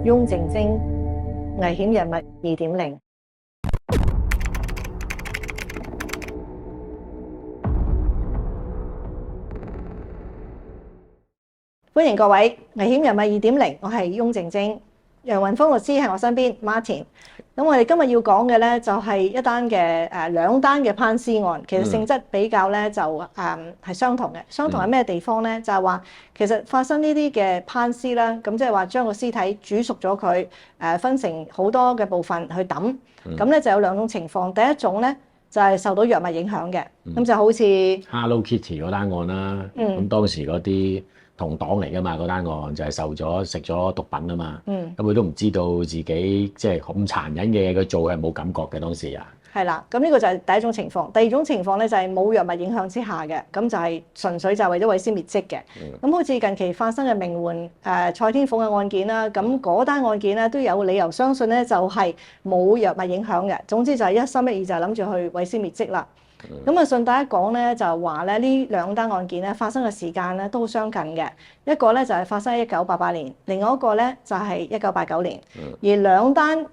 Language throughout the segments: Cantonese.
翁靜晶危險人物2.0。歡迎各位，危險人物2.0，我係翁靜晶，楊雲峰律師喺我身邊 ，Martin。咁我哋今日要講嘅咧就係一單嘅兩單嘅烹屍案，其實性質比較咧就係相同嘅。相同係咩地方咧？就係話其實發生呢啲嘅烹屍啦，咁即係話將個屍體煮熟咗佢，分成好多嘅部分去抌。咁咧就有兩種情況，第一種咧就係受到藥物影響嘅，咁就好似 Hello Kitty 嗰單案啦。咁當時嗰啲同黨嚟噶嘛，嗰單案就係食咗毒品啊嘛。咁佢都唔知道自己即係咁殘忍嘅嘢，佢做係冇感覺嘅當時啊。係啦，咁呢個就係第一種情況。第二種情況咧就係冇藥物影響之下嘅，咁就係純粹就係為咗毀屍滅跡嘅。咁好似近期發生嘅名媛蔡天鳳嘅案件啦，咁嗰單案件咧都有理由相信咧就係冇藥物影響嘅。總之就係一心一意就係諗住去毀屍滅跡啦。咁啊順帶一講咧，就係話咧呢兩單案件咧發生嘅時間咧都好相近嘅。一個咧就係發生喺1988年，另外一個咧就係1989年。而兩單案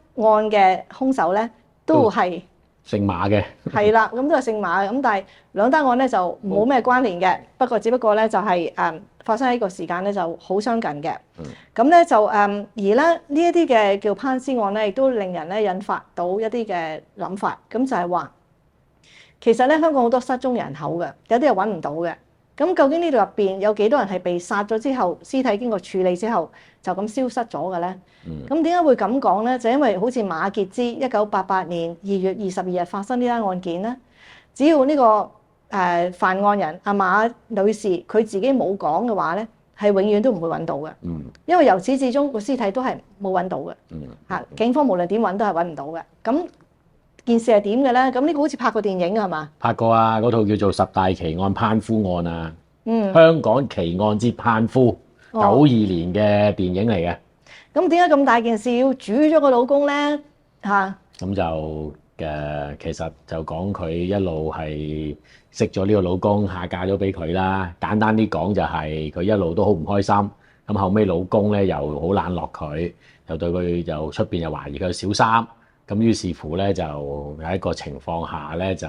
嘅兇手咧都係姓馬嘅。係啦，咁都係姓馬嘅。咁但係兩單案咧就冇咩關聯嘅，只不過咧就係發生喺個時間咧就好相近嘅。咁咧就而咧呢一啲嘅叫烹屍案咧，亦都令人咧引發到一啲嘅諗法。咁就係話其實咧香港好多失蹤人口嘅，有啲係揾唔到嘅。咁究竟呢度入邊有幾多人係被殺咗之後，屍體經過處理之後就咁消失咗嘅咧？咁點解會咁講咧？就因為好似馬潔之1988年2月22日發生呢單案件咧，只要呢個犯案人阿馬女士佢自己冇講嘅話咧，係永遠都唔會揾到嘅。因為由始至終個屍體都係冇揾到嘅。警方無論點揾都係揾唔到嘅。咁件事係點嘅咧？咁呢個好似拍過電影係嘛？拍過啊，嗰套叫做《十大奇案烹夫案》啊。香港奇案之烹夫，92年嘅電影嚟嘅。咁點解咁大件事要煮咗個老公咧？咁就其實就講佢一路係識咗呢個老公，下嫁咗俾佢啦。簡單啲講就係佢一路都好唔開心。咁後尾老公咧又好冷落佢，又對佢又出邊又懷疑佢小三。咁於是乎咧，就喺一個情況下咧，就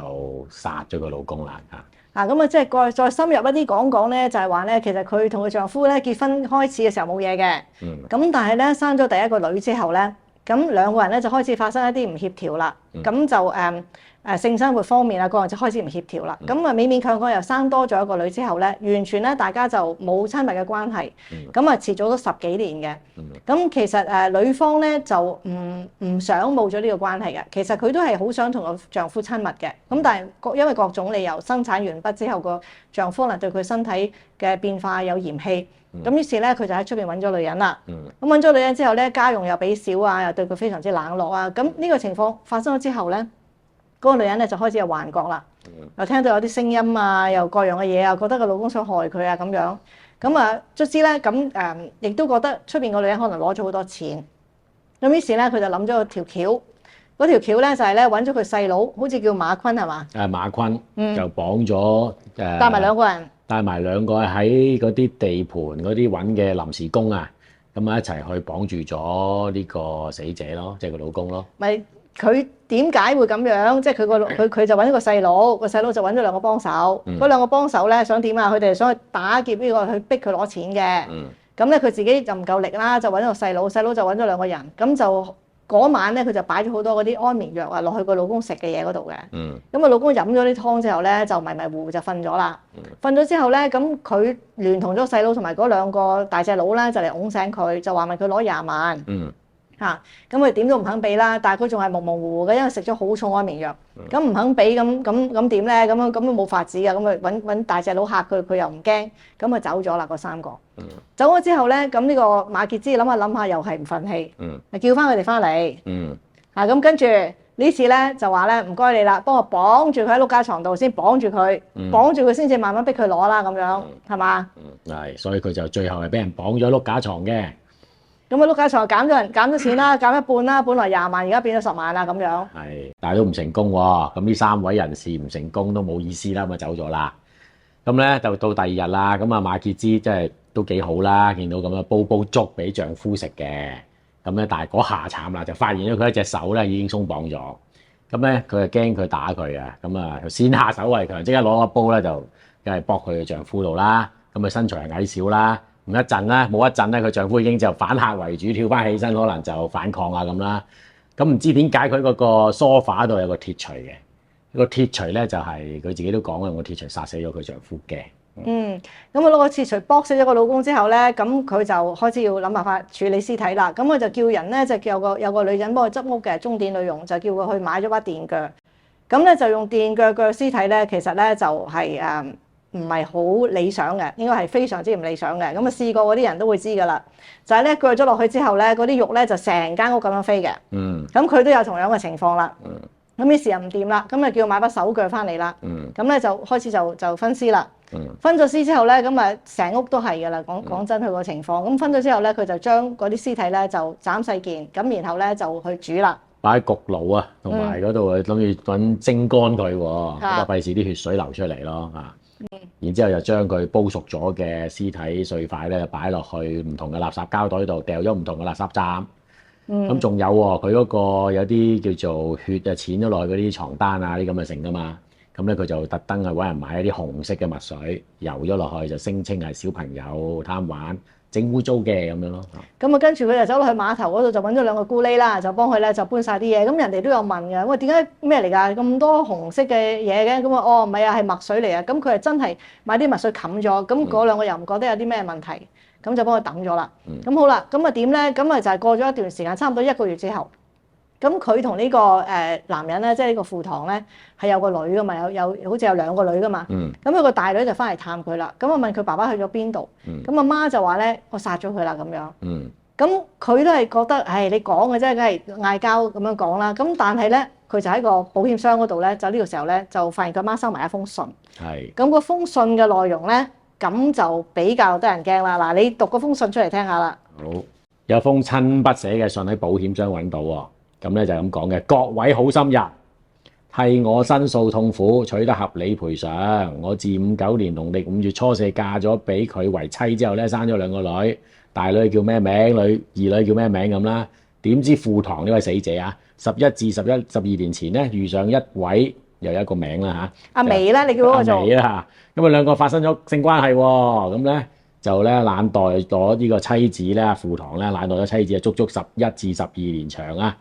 殺咗個老公啦嚇。咁啊，即係再深入一啲講咧，就係話咧，其實佢同佢丈夫咧結婚開始嘅時候冇嘢嘅。咁但係咧生咗第一個女之後咧，咁兩個人咧就開始發生一啲唔協調啦。咁就性生活方面啊，個人就開始唔協調啦。咁啊，勉勉強強又生多咗一個女之後咧，完全咧大家就冇親密嘅關係。咁啊，遲早都10幾年嘅。咁其實女方咧就唔想冇咗呢個關係嘅。其實佢都係好想同個丈夫親密嘅。咁但係因為各種理由，生產完畢之後個丈夫可能對佢身體嘅變化有嫌棄。咁於是咧，佢就喺出邊揾咗女人啦。咁揾咗女人之後咧，家用又俾少啊，又對佢非常之冷落啊。咁呢個情況發生咗之後咧，嗰個女人咧就開始有幻覺啦，又聽到有啲聲音啊，又各樣嘅嘢啊，覺得個老公想害佢啊咁樣。咁啊，卒之咧咁亦都覺得出邊個女人可能攞咗好多錢。咁於是咧，佢就諗咗個條橋。嗰條橋咧就係咧揾咗佢細佬，好似叫馬坤係嘛？馬坤就綁咗帶埋兩個人。帶埋兩個喺嗰啲地盤嗰啲揾嘅臨時工啊，咁啊一齊去綁住咗呢個死者咯，即係個老公咯。咪佢點解會咁樣？即係佢就揾一個細佬，個細佬就揾咗兩個幫手。嗰兩個幫手咧想點啊？佢哋想去打劫呢個，去逼佢攞錢嘅。咁咧佢自己就唔夠力啦，就揾咗個細佬，細佬就揾咗兩個人。咁就嗰晚咧，佢就擺咗好多嗰啲安眠藥啊落去個老公食嘅嘢嗰度嘅。咁個老公飲咗啲湯之後咧，就迷迷糊糊就瞓咗啦。瞓咗之後咧，咁佢聯同咗細佬同埋嗰兩個大隻佬咧，就嚟擁醒佢，就話問佢攞20萬。咁佢點都唔肯俾啦，但係佢仲係模模糊糊嘅，因為食咗好重安眠藥。咁唔肯俾，咁點咧？咁都冇法子嘅，咁佢揾大隻佬嚇佢，佢又唔驚，咁啊走咗啦。嗰三個走咗之後咧，咁呢個馬潔之諗下諗下又係唔忿氣，叫翻佢哋翻嚟。咁跟住呢次咧就話咧唔該你啦，幫我綁住佢喺碌架床度先，綁住佢，綁住佢先至慢慢逼佢攞啦，咁樣係嘛？係，所以佢就最後係俾人綁咗碌架床嘅。咁啊，碌架床減咗錢啦，減一半啦，本來20萬，而家變咗10萬啦，咁樣。係，但係都唔成功喎。咁呢3位人士唔成功都冇意思啦，咁啊走咗啦。咁咧就到第2日啦，咁啊馬潔之即係都幾好啦，見到咁樣煲粥俾丈夫食嘅。咁咧，但係嗰下慘啦，就發現咗佢一隻手咧已經鬆綁咗。咁咧佢就驚佢打佢啊，咁啊先下手為強，即刻攞個煲咧就梗係搏佢嘅丈夫度啦。咁佢身材係矮小啦，唔一陣啦，冇一陣咧，佢丈夫已經就反客為主，跳翻起身，可能就反抗啊咁啦。咁唔知點解佢嗰個梳化度有個鐵錘嘅，個鐵錘咧就係佢自己都講嘅，用個鐵錘殺死咗佢丈夫嘅。咁佢攞個鐵錘剝死咗個老公之後咧，咁佢就開始要諗辦法處理屍體啦。咁佢就叫人咧，就叫有個女人幫佢執屋嘅鐘點女傭，就叫佢去買咗把電鋸。咁咧就用電鋸鋸屍體咧，其實咧就係唔係好理想嘅，應該係非常之唔理想嘅。咁啊試過嗰啲人都會知㗎啦，就係咧鋸咗落去之後咧，嗰啲肉咧就成間屋咁樣飛嘅。咁佢都有同樣嘅情況啦。咁於是又唔掂啦，咁就叫佢買把手鋸翻嚟啦。咁咧就開始就分屍啦。分咗屍之後咧，咁啊成屋都係㗎啦。講真佢個情況，咁分咗之後咧，佢就將嗰啲屍體咧就斬細件，咁然後咧就去煮啦。擺喺焗爐啊，同埋嗰度諗住揾蒸乾佢喎，咁啊費事啲血水流出嚟咯嚇。然之後就將佢煲熟咗嘅屍體碎塊咧擺落去唔同嘅垃圾膠袋度，掉咗唔同嘅垃圾站。咁仲有喎，佢嗰個有啲叫做血啊濺咗落去嗰啲床單啊啲咁嘅成㗎嘛。咁咧佢就特登係揾人買一啲紅色嘅墨水，游咗落去就聲稱係小朋友貪玩整污糟嘅咁樣咯。咁啊跟住佢就走落去碼頭嗰度就揾咗兩個咕喱啦，就幫佢咧就搬晒啲嘢。咁人哋都有問嘅，喂點解咩嚟㗎？咁多紅色嘅嘢嘅？咁啊哦唔係啊，係墨水嚟啊。咁佢係真係買啲墨水冚咗。咁嗰兩個又唔覺得有啲咩問題，咁就幫佢抌咗啦。咁好啦，咁啊點咧？咁啊就係過咗一段時間，差唔多1個月之後。咁佢同呢個男人咧，即係呢個富堂咧，係有個女噶嘛，有好似有2個女噶嘛。咁佢個大女就翻嚟探佢啦。咁啊問佢爸爸去咗邊度？咁阿媽就話咧，我殺咗佢啦咁樣。咁佢都係覺得，唉，你講嘅啫，梗係嗌交咁樣講啦。咁但係咧，佢就喺個保險箱嗰度咧，就呢個時候咧，就發現佢媽收埋一封信。係。咁個封信嘅內容咧，咁就比較得人驚啦。嗱，你讀嗰封信出嚟聽下啦。好，有封親筆寫嘅信喺保險箱揾到喎。咁咧就係咁講嘅，各位好心人，替我申訴痛苦，取得合理賠償。我自59年農曆5月初4嫁咗俾佢為妻之後咧，生咗2個女，大女叫咩名，二女叫咩名咁啦。點知富堂呢位死者啊，11至12年前咧遇上一位又有一個名啦嚇，阿眉啦，你叫嗰個做阿眉啦嚇。咁啊兩個發生咗性關係喎，咁咧就咧懶待咗呢個妻子咧，富堂咧懶待咗妻子啊，足足11至12年長啊。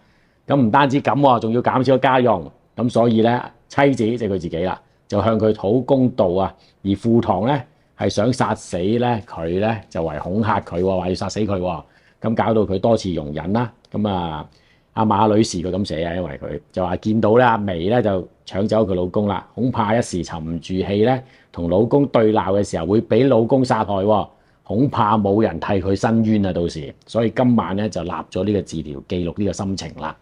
咁唔單止咁喎，仲要減少咗家用，咁所以咧妻子即係佢自己啦，就向佢討公道啊。而富堂咧係想殺死咧佢咧，就為恐嚇佢喎，話要殺死佢喎。咁搞到佢多次容忍啦。咁啊，阿馬女士佢咁寫啊，因為佢就話見到咧阿眉咧就搶走佢老公啦，恐怕一時沉唔住氣咧，同老公對鬧嘅時候會俾老公殺害喎，恐怕冇人替佢申冤啊到時。所以今晚咧就立咗呢個字條記錄呢個心情啦。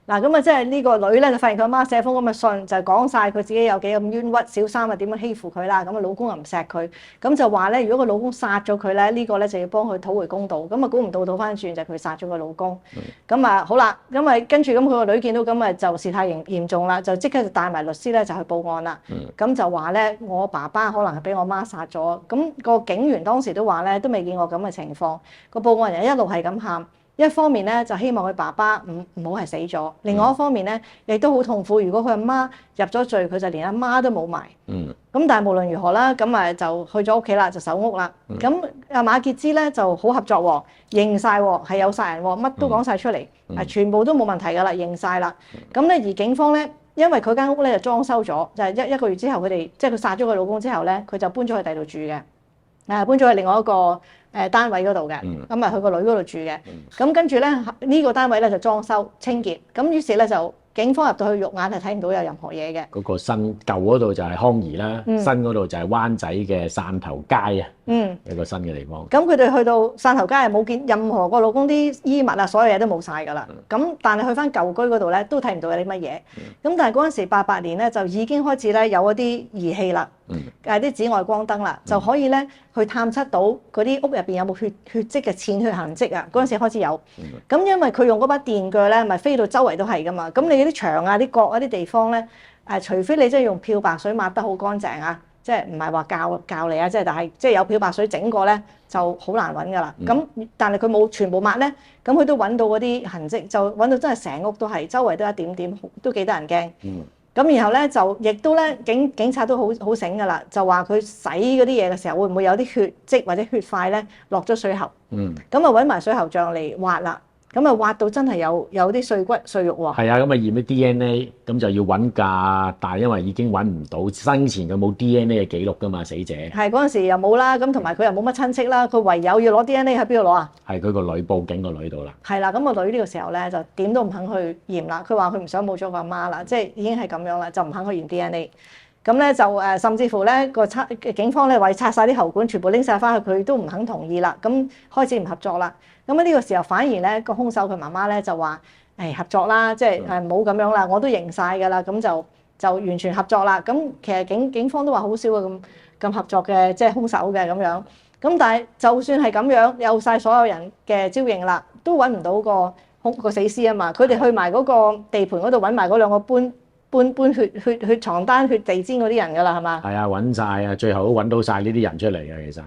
嗱咁啊，即係呢個女咧就發現佢阿媽寫封咁嘅信，就講晒佢自己有幾咁冤屈，小三啊點樣欺負佢啦，咁啊老公又唔錫佢，咁就話咧如果個老公殺咗佢咧，呢個咧就要幫佢討回公道，咁啊估唔到倒翻轉就佢殺咗個老公，咁啊好啦，咁啊跟住咁佢個女見到咁啊就事態嚴重啦，就即刻就帶埋律師咧就去報案啦，咁就話咧我爸爸可能係俾我媽殺咗，咁個警員當時都話咧都未見過咁嘅情況，個報案人一路係咁喊。一方面咧就希望佢爸爸唔好係死咗，另外一方面咧亦都好痛苦。如果佢阿媽入咗罪，佢就連阿媽都冇埋。咁但係無論如何啦，咁啊就去咗屋企啦，就搜屋啦。咁阿馬傑茲咧就好合作喎，認晒喎，係有殺人喎，乜都講晒出嚟，全部都冇問題㗎啦，認晒啦。咁咧而警方咧，因為佢間屋咧就裝修咗，就係一個月之後佢哋即係佢殺咗佢老公之後咧，佢就搬咗去第二度住嘅，搬咗去另外一個單位嗰度嘅，咁啊去個女嗰度住嘅，咁跟住咧呢個單位咧就裝修清潔，咁於是咧就警方入到去肉眼係睇唔到有任何嘢嘅。嗰個新舊嗰度就係康怡啦，新嗰度就係灣仔嘅汕頭街啊，一個新嘅地方。咁佢哋去到汕頭街係冇見任何個老公啲衣物啊，所有嘢都冇晒㗎啦。咁但係去翻舊居嗰度咧都睇唔到有啲乜嘢。咁但係嗰陣時88年咧就已經開始咧有一啲儀器啦，啲紫外光燈啦，就可以咧去探測到嗰啲屋入邊有冇血跡嘅濺血痕跡啊。嗰陣時開始有。咁因為佢用嗰把電鋸咧，咪飛到周圍都係㗎嘛。咁你啲牆啊、啲角啊、啲地方咧，除非你真係用漂白水抹得好乾淨啊，即係唔係話教你啊，即係但係即係有漂白水整過咧就好難揾㗎啦。咁但係佢冇全部抹咧，咁佢都揾到嗰啲痕跡，就揾到真係成屋都係，周圍都一點點，都幾得人驚。咁然後咧就亦都咧警察都好醒㗎啦，就話佢洗嗰啲嘢嘅時候會唔會有啲血跡或者血塊咧落咗水喉？咁啊揾埋水喉匠嚟挖啦。咁啊挖到真係有啲碎骨碎肉喎。係啊，咁啊驗啲 DNA，咁就要揾㗎，但係因為已經揾唔到，生前佢冇 DNA 嘅記錄㗎嘛，死者。係嗰陣時又冇啦，咁同埋佢又冇乜親戚啦，佢唯有要攞 DNA 喺邊度攞啊？係佢個女報警個女度啦。係啦，咁個女呢個時候咧就點都唔肯去驗啦，佢話佢唔想冇咗個阿媽啦，即係已經係咁樣啦，就唔肯去驗 DNA。咁咧就甚至乎咧警方咧話拆晒啲喉管，全部拎晒翻去，佢都唔肯同意啦。咁開始唔合作啦。咁呢個時候反而咧個兇手佢媽媽咧就話合作啦，即係唔好咁樣啦，我都認晒㗎啦，咁就完全合作啦。咁其實警方都話好少咁合作嘅，即係兇手嘅咁樣。咁但係就算係咁樣，有晒所有人嘅招認啦，都揾唔到個死屍啊嘛。佢哋去埋嗰個地盤嗰度揾埋嗰兩個搬血床單、血地氈嗰啲人㗎啦，係嘛？係啊，揾晒啊，最後都揾到晒呢啲人出嚟嘅，其實。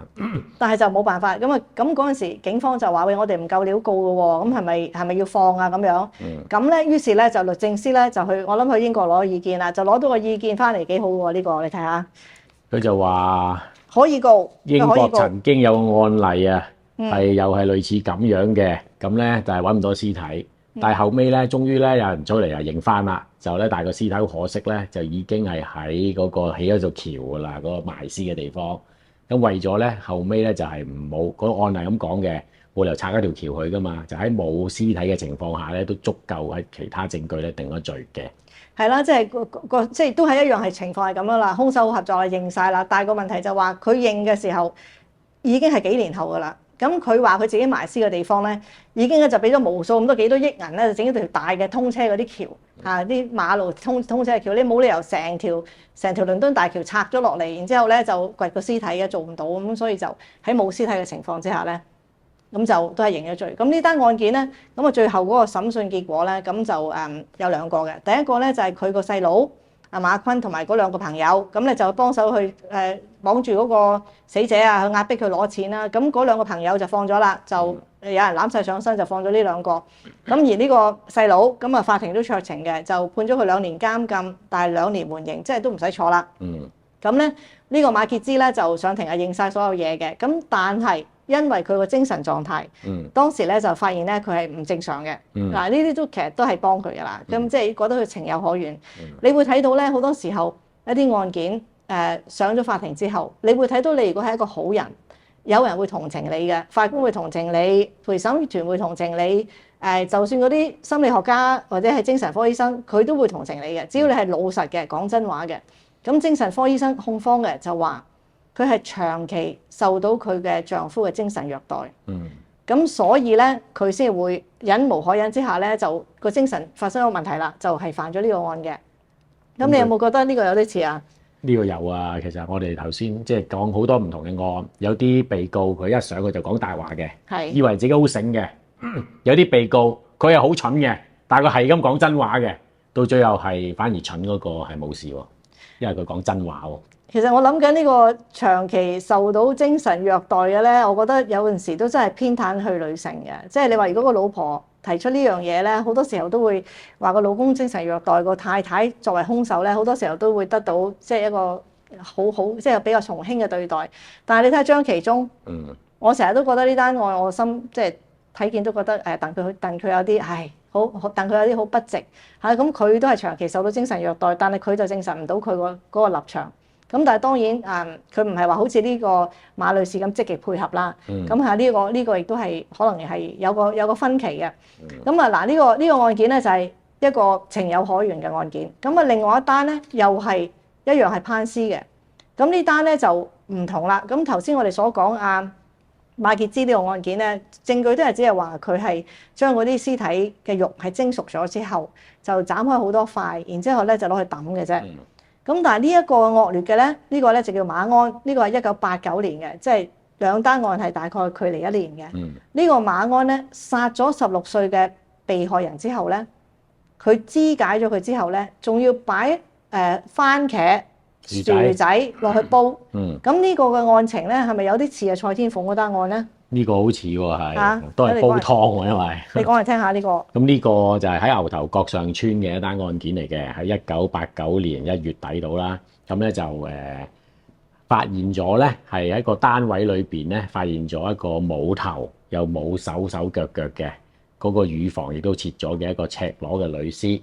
但係就冇辦法，咁嗰陣時警方就話喂，我哋唔夠料告㗎喎，咁係咪要放啊咁樣？咁咧，於是咧就律政司咧就我諗去英國攞意見啦，就攞到個意見翻嚟幾好喎呢個，你睇下。佢就話可以告。英國曾經有個案例啊，係又係類似咁樣嘅，咁咧但係揾唔到屍體。但係後尾咧，終於咧有人出嚟啊認翻啦，就咧但係個屍體好可惜咧，就已經係喺嗰個起咗座橋㗎啦，嗰個埋屍嘅地方。咁為咗咧後尾咧就係唔冇嗰個案例咁講嘅，冇理由拆一條橋去㗎嘛，就喺冇屍體嘅情況下咧，都足夠喺其他證據咧定咗罪嘅。係啦，即係即係都係一樣係情況係咁樣啦，兇手合作係認晒啦，但係個問題就話佢認嘅時候已經係幾年後㗎啦。咁佢話佢自己埋屍嘅地方咧，已經咧就俾咗無數咁多幾多億銀咧，就整咗條大嘅通車嗰啲橋嚇，啲馬路通車嘅橋，你冇理由成條倫敦大橋拆咗落嚟，然之後咧就掘個屍體嘅，做唔到咁，所以就喺冇屍體嘅情況之下咧，咁就都係認咗罪。咁呢單案件咧，咁啊最後嗰個審訊結果咧，咁就有兩個嘅，第一個咧就係佢個細佬阿馬坤同埋嗰兩個朋友，咁咧就幫手去綁住嗰個死者啊，去壓迫佢攞錢啦。咁嗰兩個朋友就放咗啦，就有人攬晒上身就放咗呢兩個。咁而呢個細佬咁啊，法庭都酌情嘅，就判咗佢2年監禁，但係2年緩刑，即係都唔使坐啦。咁咧呢個馬傑茲咧就上庭係認晒所有嘢嘅，咁但係因為佢個精神狀態，當時咧就發現咧佢係唔正常嘅。嗱呢啲都其實都係幫佢㗎啦，咁即係覺得佢情有可原。你會睇到咧好多時候一啲案件上咗法庭之後，你會睇到你如果係一個好人，有人會同情你嘅，法官會同情你，陪審團會同情你，就算嗰啲心理學家或者係精神科醫生，佢都會同情你嘅，只要你係老實嘅，講真話嘅。咁精神科醫生控方嘅就話佢係長期受到佢嘅丈夫嘅精神虐待，咁所以咧佢先會忍無可忍之下咧，就個精神發生咗問題啦，就係犯咗呢個案嘅。咁你有冇覺得呢個有啲似啊？呢個有啊，其實我哋頭先即係講好多唔同嘅案，有啲被告佢一上去就講大話嘅，以為自己好醒嘅；有啲被告佢係好蠢嘅，但係佢係咁講真話嘅，到最後係反而蠢嗰個係冇事喎，因為佢講真話喎。其實我諗緊呢個長期受到精神虐待嘅咧，我覺得有陣時都真係偏袒去女性嘅，即係你話如果個老婆提出呢樣嘢咧，好多時候都會話個老公精神虐待個太太作為兇手咧，好多時候都會得到即係一個好即係比較從輕嘅對待。但係你睇下張其中，我成日都覺得呢單案我心即係睇見都覺得戥佢有啲好戥佢有啲好不值嚇。咁佢都係長期受到精神虐待，但係佢就證實唔到佢嗰個立場。咁但係當然佢唔係話好似呢個馬女士咁積極配合啦。咁係呢個亦都係可能係有個分歧嘅。咁啊嗱，呢個案件咧就係一個情有可原嘅案件。咁啊另外一單咧又係一樣係攀屍嘅。咁呢單咧就唔同啦。咁頭先我哋所講馬傑茲呢個案件咧，證據都係只係話佢係將嗰啲屍體嘅肉係蒸熟咗之後，就斬開好多塊，然之後咧就攞去抌嘅啫。咁但係呢一個惡劣嘅咧，呢個咧就叫馬鞍，呢個係1989年嘅，即係兩單案係大概距離1年嘅。呢個馬鞍咧殺咗16歲嘅被害人之後咧，佢肢解咗佢之後咧，仲要擺番茄薯仔落去煲。咁呢個嘅案情咧，係咪有啲似蔡天鳳嗰單案咧？呢個好似喎，係都係煲湯喎，因為你講嚟聽下呢個。咁呢個就係喺牛頭角上村嘅一單案件嚟嘅，喺1989年1月底到啦。咁咧就發現咗咧，係喺個單位裏邊咧，發現咗一個冇頭又冇手腳嘅嗰個乳房，亦都切咗嘅一個赤裸嘅女屍。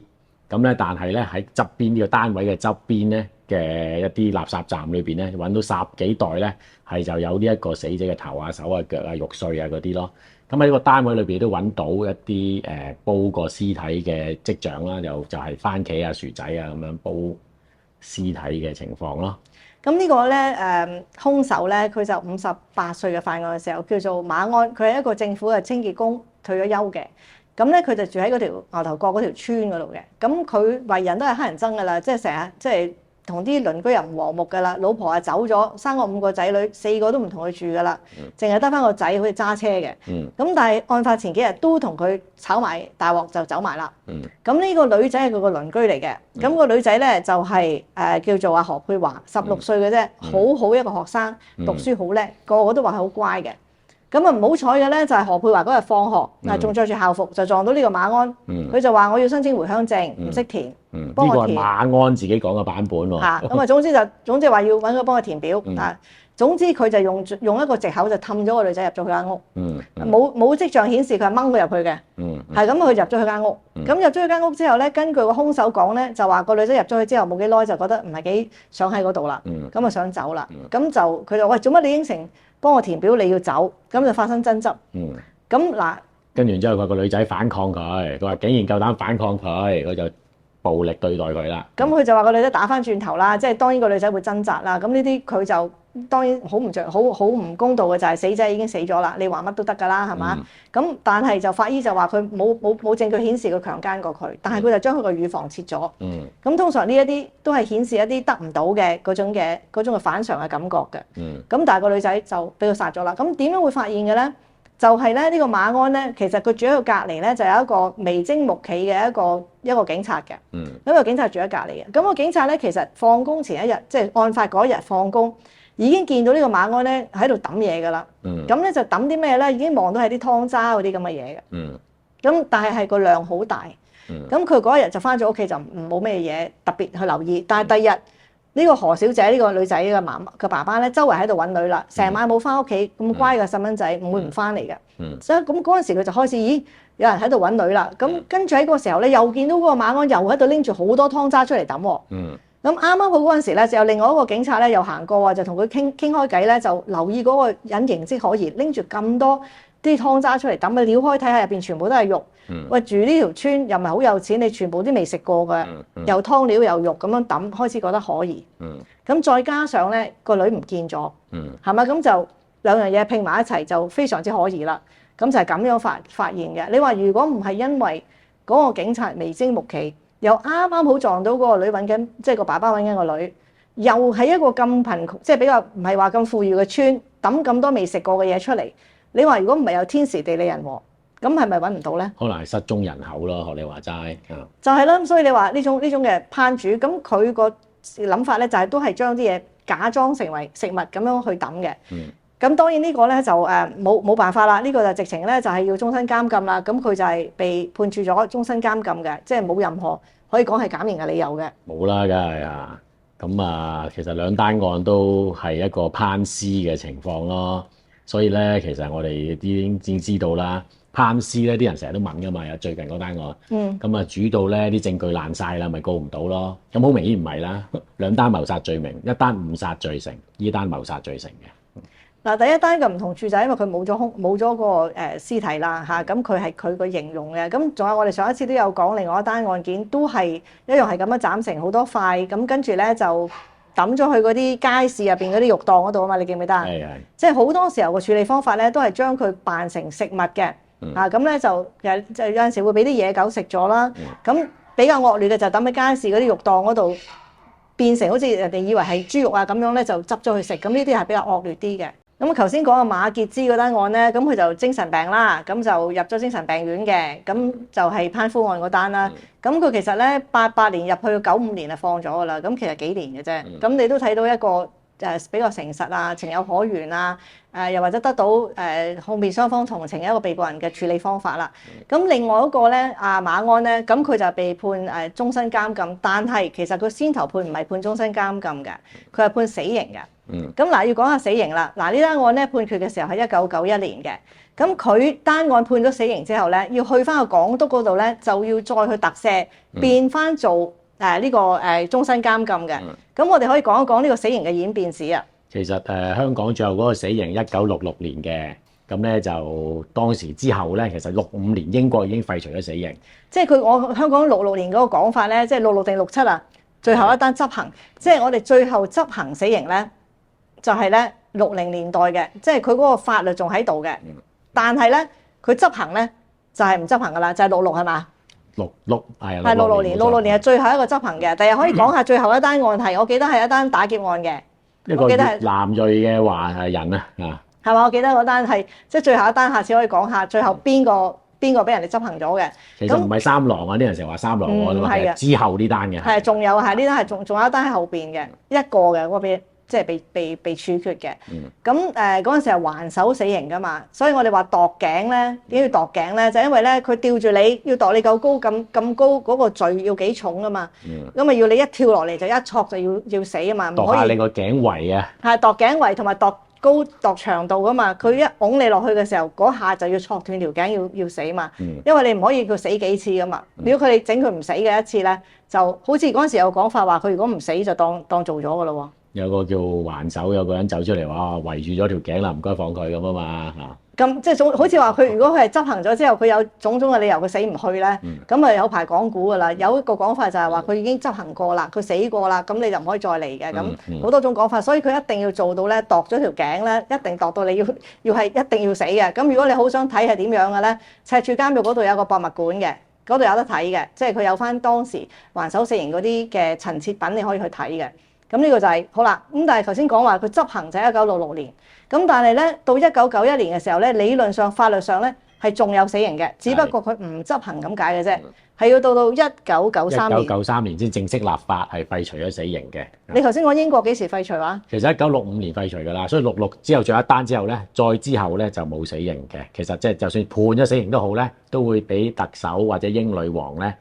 咁咧，但係咧喺側邊呢個單位嘅側邊咧嘅一啲垃圾站裏邊咧，揾到10幾袋咧，係就有呢一個死者嘅頭啊、手啊、腳啊、肉碎啊嗰啲咯。咁喺呢個單位裏邊都揾到一啲煲過屍體嘅跡象啦，就係番茄啊、薯仔啊咁樣煲屍體嘅情況咯。咁呢個咧兇手咧，佢就58歲嘅犯案嘅時候，叫做馬安，佢係一個政府嘅清潔工，退咗休嘅。咁咧佢就住喺嗰條牛頭角嗰條村嗰度嘅。咁佢為人都係乞人憎噶啦，即係成日即係同啲鄰居又唔和睦噶啦，老婆啊走咗，生過5個仔女，4個都唔同佢住噶啦，淨係得翻個仔好似揸車嘅。咁但係案發前幾日都同佢炒埋大鑊就走埋啦。咁呢個女仔係佢個鄰居嚟嘅。咁個女仔咧就係叫做阿何佩華，16歲嘅啫，好好一個學生，讀書好叻，個個都話係好乖嘅。咁啊唔好彩嘅咧，就係何佩華嗰日放學，仲着住校服，就撞到呢個馬安。佢就話我要申請回鄉證，唔識填，幫我填。呢個係馬安自己講嘅版本喎。咁啊，總之話要揾佢幫佢填表。總之佢就用一個藉口就氹咗個女仔入咗佢間屋。冇跡象顯示佢係掹佢入去嘅。係咁，佢入咗佢間屋。咁入咗佢間屋之後咧，根據個兇手講咧，就話個女仔入咗去之後冇幾耐就覺得唔係幾想喺嗰度啦。咁啊想走啦。咁就佢就喂，做乜你應承幫我填表你要走？咁就發生爭執。咁嗱，跟住之後佢個女仔反抗佢，佢話竟然夠膽反抗佢就暴力對待佢啦。咁佢就話個女仔打翻轉頭啦，即係當然個女仔會掙扎啦。咁呢啲佢就當然好唔公道嘅就係死者已經死咗啦，你話乜都得㗎啦，係嘛？咁但係就法醫就話佢冇證據顯示佢強姦過佢，但係佢就將佢個乳房切咗。咁通常呢一啲都係顯示一啲得唔到嘅嗰種嘅反常嘅感覺嘅。咁但係個女仔就俾佢殺咗啦。咁點樣會發現嘅咧？就係咧呢個馬安咧，其實佢住喺個隔離咧，就有一個眉精目企嘅一個警察嘅。咁個警察住喺隔離嘅。咁個警察咧，其實放工前一日，即係案發嗰日放工，已經見到呢個馬安咧喺度揼嘢㗎啦。咁咧就揼啲咩咧？已經望到係啲湯渣嗰啲咁嘅嘢嘅。咁但係個量好大。咁佢嗰一日就翻咗屋企就冇咩嘢特別去留意。但係第二日呢個何小姐呢個女仔嘅爸爸咧，周圍喺度揾女啦，成晚冇翻屋企，咁乖嘅細蚊仔唔會唔翻嚟嘅。所以咁嗰陣時佢就開始，咦，有人喺度揾女啦。咁跟住喺嗰個時候咧，又見到嗰個馬安又喺度拎住好多湯渣出嚟揼喎。咁啱啱好嗰陣時咧，就有另外一個警察咧又行過啊，就同佢傾開偈咧，就留意嗰個人形跡可疑，拎住咁多啲湯渣出嚟揼，咪撩開睇下入邊全部都係肉。喂，住呢條村又唔係好有錢，你全部都未食過嘅，又湯料又肉咁樣揼，開始覺得可疑。咁再加上咧個女唔見咗，係咪？咁就兩樣嘢拼埋一齊就非常之可疑啦。咁就係咁樣發現嘅。你話如果唔係因為嗰個警察眉精目企，又啱啱好撞到嗰個女揾緊，即係個爸爸揾緊個女，又係一個咁貧窮，即係比較唔係話咁富裕嘅村，揼咁多未食過嘅嘢出嚟。你話如果唔係有天時地利人和，咁係咪揾唔到咧？可能係失蹤人口咯，學你話齋。就係啦，所以你話呢種嘅烹煮，咁佢個諗法咧就係都係將啲嘢假裝成為食物咁樣去揼嘅。咁當然呢個咧就冇辦法啦，呢個就直情咧就係要終身監禁啦。咁佢就係被判處咗終身監禁嘅，即係冇任何可以講係減刑嘅理由嘅。冇啦，梗係啊。咁啊，其實兩單案都係一個烹屍嘅情況咯。所以咧，其實我哋已經知道啦，烹屍咧啲人成日都問噶嘛，有最近嗰單案。咁啊，煮到咧啲證據爛晒啦，咪告唔到咯。咁好明顯唔係啦，兩單謀殺罪名，一單誤殺罪成，呢單謀殺罪成嘅。嗱，第一單嘅唔同處就係因為佢冇咗個屍體啦嚇，咁佢係佢個形容嘅。咁仲有我哋上一次都有講另外一單案件，都係一樣係咁樣斬成好多塊，咁跟住咧就抌咗去嗰啲街市入邊嗰啲肉檔嗰度啊嘛，你記唔記得啊？係。即係好多時候個處理方法咧，都係將佢扮成食物嘅。咁咧就有陣時會俾啲野狗食咗啦。咁比較惡劣嘅就抌喺街市嗰啲肉檔嗰度，變成好似人哋以為係豬肉啊咁樣咧，就執咗去食。咁呢啲係比較惡劣啲嘅。咁頭先講嘅馬傑之嗰單案咧，咁佢就精神病啦，咁就入咗精神病院嘅，咁就係攀夫案嗰單啦。咁佢其實咧88年入去95年就放咗噶啦，咁其實幾年嘅啫。咁你都睇到一個比較誠實啊、情有可原啊，又或者得到控辯雙方同情一個被告人嘅處理方法啦。咁另外一個咧，馬安咧，咁佢就被判終身監禁，但係其實佢先頭判唔係判終身監禁嘅，佢係判死刑嘅。咁嗱，要講下死刑啦。嗱，呢單案咧判決嘅時候係1991年嘅。咁佢單案判咗死刑之後咧，要去翻個港督嗰度咧，就要再去特赦，變翻做呢個終身監禁嘅。咁我哋可以講一講呢個死刑嘅演變史啊。其實香港最後嗰個死刑1966年嘅，咁咧就當時之後咧，其實65年英國已經廢除咗死刑。即係我香港66年嗰個講法咧，即係66定67啊，最後一單執行，即係我哋最後執行死刑咧。就係咧60年代嘅，即係佢嗰個法律仲喺度嘅，但係咧佢執行咧就係唔執行噶啦，就係66係嘛？66係66年，66年係最後一個執行嘅。第日可以講下最後一單案係，我記得係一單打劫案嘅，一個越南裔嘅華人啊，係嘛？我記得嗰單係即係最後一單，下次可以講下最後邊個俾人哋執行咗嘅。其實唔係三郎啊，啲人成日話三郎案啊嘛，之後呢單嘅係仲有係呢單係仲有一單喺後邊嘅一個嘅嗰邊。即係被處決嘅，咁嗰陣時係還手死刑噶嘛，所以我哋話度頸咧，點解要度頸咧？就因為咧佢吊住你要度你夠高咁高嗰個罪要幾重啊嘛，咁咪要你一跳落嚟就一戳就要死啊嘛，唔可以度下你個頸圍啊，係度頸圍同埋度高度長度噶嘛，佢一拱你落去嘅時候嗰下就要戳斷條頸要死嘛，因為你唔可以佢死幾次噶嘛，如果佢哋整佢唔死嘅一次咧，就好似嗰陣時有講法話佢如果唔死就當做咗噶咯喎。有個叫還手，有個人走出嚟話圍住咗條頸啦，唔該放佢咁啊嘛嚇。咁即係好似話佢如果佢係執行咗之後，佢有種種嘅理由佢死唔去咧，咁咪有排講估噶啦。有一個講法就係話佢已經執行過啦，佢死過啦，咁你就唔可以再嚟嘅。咁好多種講法，所以佢一定要做到咧，度咗條頸咧，一定度到你要係一定要死嘅。咁如果你好想睇係點樣嘅咧，赤柱監獄嗰度有個博物館嘅，嗰度有得睇嘅，即係佢有翻當時還手死刑嗰啲嘅陳設品，你可以去睇嘅。咁呢個就係好啦，咁但係頭先講話佢執行就係1966年，咁但係咧到1991年嘅時候咧，理論上法律上咧係仲有死刑嘅，只不過佢唔執行咁解嘅啫，係要到1993年先正式立法係廢除咗死刑嘅。你頭先講英國幾時廢除話？其實1965年廢除㗎啦，所以66之後仲有一單之後咧，再之後咧就冇死刑嘅。其實即係就算判咗死刑都好咧，都會俾特首或者英女王咧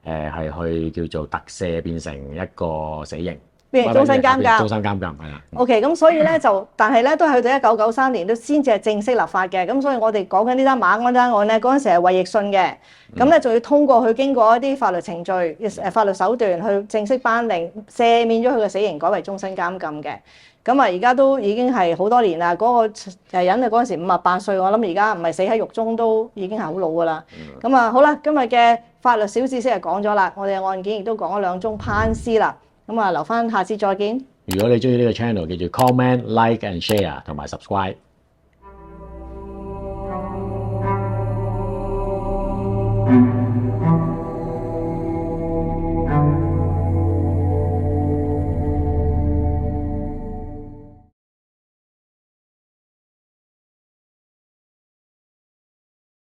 係去叫做特赦變成一個死刑。變成終身監禁，終身監禁係啦。OK， 咁所以咧但係咧都係去到1993年都先至係正式立法嘅。咁所以我哋講緊呢單馬安單案咧，嗰陣時係衛奕信嘅。咁咧仲要通過佢經過一啲法律程序、法律手段去正式頒令赦免咗佢嘅死刑，改為終身監禁嘅。咁啊，而家都已經係好多年啦。嗰個人啊嗰陣時58歲，我諗而家唔係死喺獄中都已經係好老噶啦。咁啊好啦，今日嘅法律小知識係講咗啦，我哋嘅案件亦都講咗2宗攀私啦。咁啊，留翻下次再見。如果你中意呢個 channel，記住 comment、like and share 同埋 subscribe。